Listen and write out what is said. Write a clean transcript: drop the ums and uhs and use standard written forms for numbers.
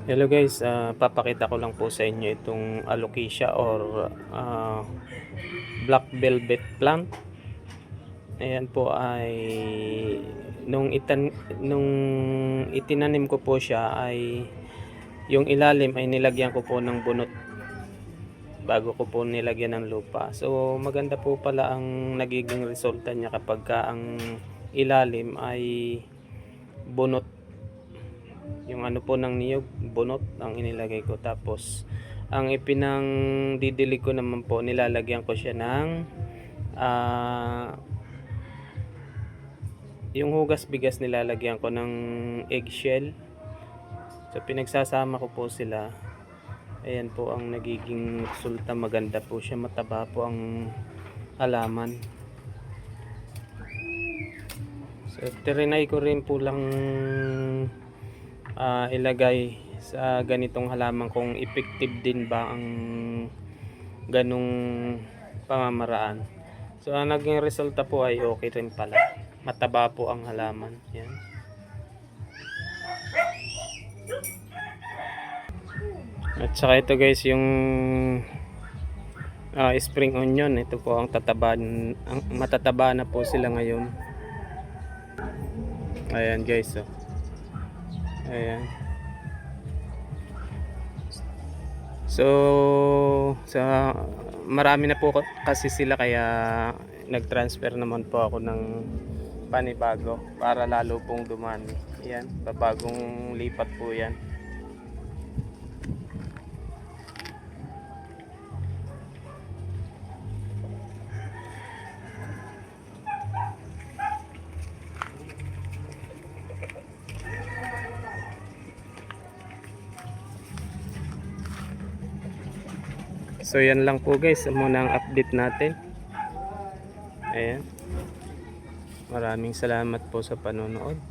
Hello guys, papakita ko lang po sa inyo itong alocasia or black velvet plant. Ayan po ay nung itinanim ko po siya ay yung ilalim ay nilagyan ko po ng bunot bago ko po nilagyan ng lupa. So maganda po pala ang nagiging resulta niya kapag ang ilalim ay bunot. Yung ano po ng niyog, bunot ang inilagay ko. Tapos ang ipinangdidilig ko naman po, nilalagyan ko siya ng yung hugas bigas, nilalagyan ko ng eggshell. So pinagsasama ko po sila. Ayan po ang nagiging resulta. Maganda po siya, mataba po ang halaman. So trinay ko rin po lang ilagay sa ganitong halaman kung effective din ba ang ganong pamamaraan. So ang naging resulta po ay okay rin pala, mataba po ang halaman. Yan. At saka ito guys, yung spring onion, ito po ang matataba na po sila ngayon. Ayan guys, so ayan. So sa marami na po kasi sila, kaya nag-transfer naman po ako ng panibago para lalo pong dumami. Ayan, babagong lipat po yan. So yan lang po guys, muna ang update natin. Ayan. Maraming salamat po sa panonood.